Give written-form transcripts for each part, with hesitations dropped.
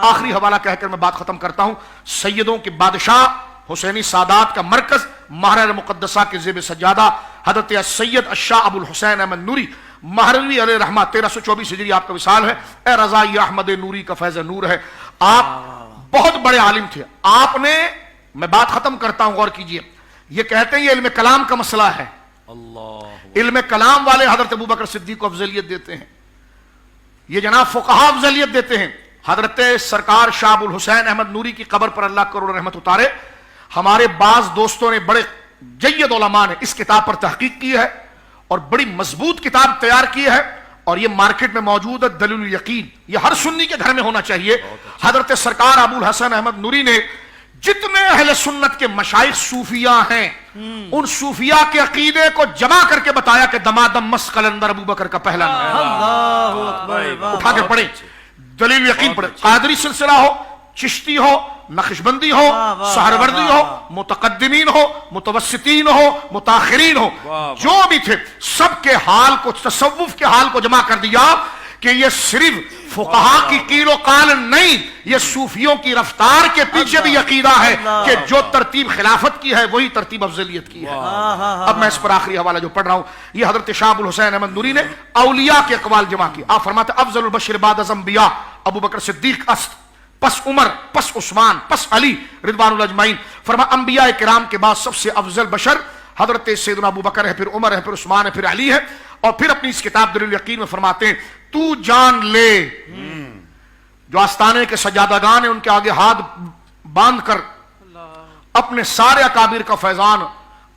آخری حوالہ کہہ کر میں بات ختم کرتا ہوں. سیدوں کے بادشاہ حسینی سادات کا مرکز محرر مقدسہ کے زیب سجادہ حضرت سید الشاہ ابو الحسین احمد نوری مہروی علیہ رحمہ 1324 ہجری آپ کا وصال ہے. اے رضائی احمد نوری کا فیض نور ہے. آپ بہت بڑے عالم تھے. آپ نے، میں بات ختم کرتا ہوں، غور کیجئے، یہ کہتے ہیں یہ علم کلام کا مسئلہ ہے. علم کلام والے حضرت ابوبکر صدیق کو افضلیت دیتے ہیں، یہ جناب فقہا افضلیت دیتے ہیں. حضرت سرکار شاہ ابو الحسین احمد نوری کی قبر پر اللہ کروڑ رحمت اتارے. ہمارے بعض دوستوں نے، بڑے جید علماء نے اس کتاب پر تحقیق کی ہے اور بڑی مضبوط کتاب تیار کی ہے، اور یہ مارکیٹ میں موجود ہے. دلیل الیقین، یہ ہر سنی کے گھر میں ہونا چاہیے. حضرت سرکار ابو الحسن احمد نوری نے جتنے اہل سنت کے مشائخ صوفیاء ہیں ان صوفیاء کے عقیدے کو جمع کر کے بتایا کہ دمادم مس قلندر ابو بکر کا پہلا نام. اٹھا کے پڑھیں، دلیل یقین پڑھیں. قادری سلسلہ ہو، چشتی ہو، نقشبندی ہو، سہروردی ہو، متقدمین ہو، متوسطین ہو، متاخرین ہو، جو بھی تھے سب کے حال کو، تصوف کے حال کو جمع کر دیا کہ یہ صرف فقہا کی قیل و قال نہیں، یہ صوفیوں کی رفتار کے پیچھے بھی عقیدہ ہے کہ جو ترتیب خلافت کی ہے وہی ترتیب افضلیت کی ہے. اب میں اس پر آخری حوالہ جو پڑھ رہا ہوں، یہ حضرت شاہ ابو الحسین احمد نوری نے اولیاء کے اقوال جمع کی. آپ فرماتے ہیں افضل البشر بعد از انبیاء ابو بکر صدیق است، پس عمر، پس عثمان، پس علی رضوان اللہ اجمعین. فرما انبیاء کرام کے بعد سب سے افضل بشر حضرت سیدنا ابو بکر ہے، پھر عمر ہے، پھر عثمان ہے، پھر علی ہے. اور پھر اپنی اس کتاب دلیل یقین میں فرماتے ہیں تو جان لے، جو آستانے کے سجادگان ہیں ان کے آگے ہاتھ باندھ کر اپنے سارے اکابر کا فیضان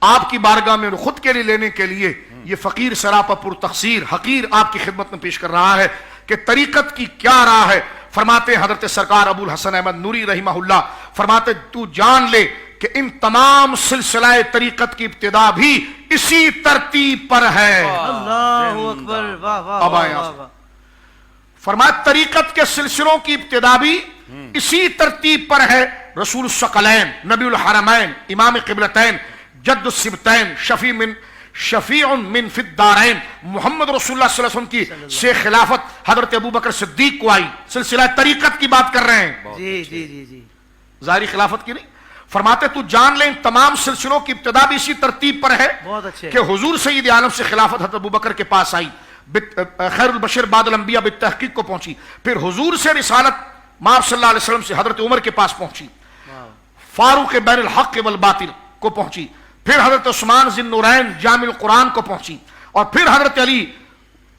آپ کی بارگاہ میں خود کے لیے لینے کے لیے یہ فقیر سراپا پر تقصیر حقیر آپ کی خدمت میں پیش کر رہا ہے کہ طریقت کی کیا راہ ہے. فرماتے ہیں حضرت سرکار ابو الحسن احمد نوری رحمہ اللہ، فرماتے تو جان لے کہ ان تمام سلسلہ طریقت کی ابتدا بھی اسی ترتیب پر ہے. اللہ اکبر، واہ واہ اب آئیں واہ آپ. واہ. فرمایا طریقت کے سلسلوں کی ابتدا بھی اسی ترتیب پر ہے. رسول الثقلین، نبی الحرمین، امام قبلتین، جد السبتین، شفیع من فی الدارین، محمد رسول اللہ صلی اللہ علیہ وسلم کی سے خلافت حضرت ابو بکر صدیق کو آئی. سلسلہ طریقت کی بات کر رہے ہیں، جی جی جی جی، ظاہری خلافت کی نہیں. فرماتے تو جان لیں تمام سلسلوں کی ابتدا بھی اسی ترتیب پر ہے بہت اچھے کہ حضور سید عالم سے خلافت حضرت ابو بکر کے پاس آئی، خیر البشر بعد الانبیاء بالتحقیق کو پہنچی، پھر حضور سے رسالت مآب صلی اللہ علیہ وسلم سے حضرت عمر کے پاس پہنچی، فاروق بین الحق والباطل کو پہنچی، پھر حضرت عثمان ذی النورین جامع القرآن کو پہنچی، اور پھر حضرت علی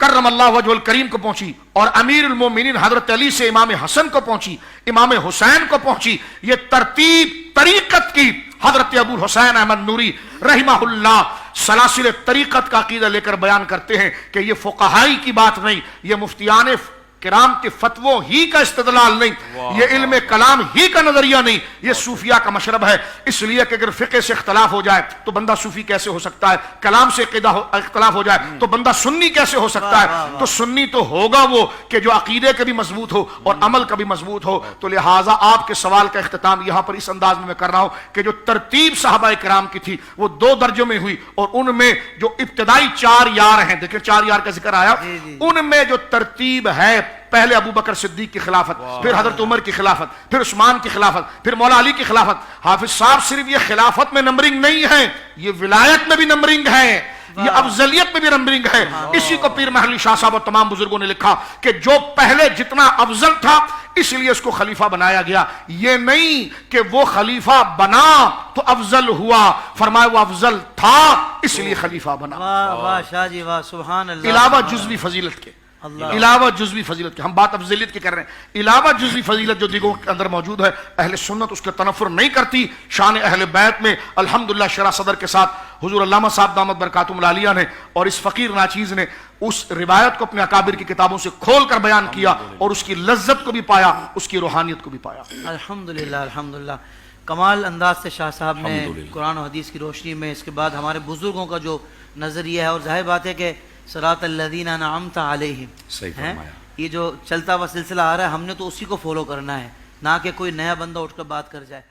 کرم اللہ وجہ الکریم کو پہنچی، اور امیر المومنین حضرت علی سے امام حسن کو پہنچی، امام حسین کو پہنچی. یہ ترتیب طریقت کی حضرت ابو الحسین احمد نوری رحمہ اللہ سلاسل طریقت کا عقیدہ لے کر بیان کرتے ہیں کہ یہ فقہائی کی بات نہیں، یہ مفتیان کرام کے فتووں ہی کا استدلال نہیں، یہ علم کلام ہی کا نظریہ نہیں، یہ صوفیاء کا مشرب ہے. اس لیے کہ اگر فقہ سے اختلاف ہو جائے تو بندہ صوفی کیسے ہو سکتا ہے، کلام سے اختلاف ہو جائے تو بندہ سنی کیسے ہو سکتا ہے. تو سنی تو ہوگا وہ کہ جو عقیدے کا بھی مضبوط ہو اور عمل کا بھی مضبوط ہو. تو لہٰذا آپ کے سوال کا اختتام یہاں پر اس انداز میں کر رہا ہوں کہ جو ترتیب صحابہ کرام کی تھی وہ 2 درجوں میں ہوئی، اور ان میں جو ابتدائی 4 یار ہیں، دیکھیں 4 یار کا ذکر آیا، ان میں جو ترتیب ہے پہلے ابو بکر صدیق کی خلافت، پھر حضرت عمر کی خلافت، پھر عثمان کی خلافت، پھر مولا علی کی خلافت. حافظ صاحب صرف یہ خلافت میں نمبرنگ نہیں ہے، یہ ولایت میں بھی نمبرنگ ہے، یہ افضلیت میں بھی نمبرنگ ہے. اسی کو پیر محلی شاہ صاحب اور تمام بزرگوں نے لکھا کہ جو پہلے جتنا افضل تھا اس لیے اس کو خلیفہ بنایا گیا، یہ نہیں کہ وہ خلیفہ بنا تو افضل ہوا، فرمایا وہ افضل تھا اس لیے خلیفہ بنا. واہ واہ شاہ جی واہ، سبحان اللہ. علاوہ جزوی فضیلت کے، علاوہ جزوی فضیلت کے، ہم بات افضلیت کی کر رہے ہیں، علاوہ جزوی فضیلت جو دیگوں کے اندر موجود ہے، اہل سنت اس کے تنفر نہیں کرتی. شان اہل بیت میں الحمدللہ شرح صدر کے ساتھ حضور علامہ صاحب دامت برکاتہم العالیہ نے اور اس فقیر ناچیز نے اس روایت کو اپنے اکابر کی کتابوں سے کھول کر بیان کیا، اور اس کی لذت کو بھی پایا، اس کی روحانیت کو بھی پایا. الحمدللہ الحمدللہ. کمال انداز سے شاہ صاحب نے قرآن و حدیث کی روشنی میں اس کے بعد ہمارے بزرگوں کا جو نظریہ ہے، اور ظاہر بات ہے کہ صراط الذین انعمت علیہم، یہ جو چلتا ہوا سلسلہ آ رہا ہے ہم نے تو اسی کو فالو کرنا ہے، نہ کہ کوئی نیا بندہ اٹھ کر بات کر جائے.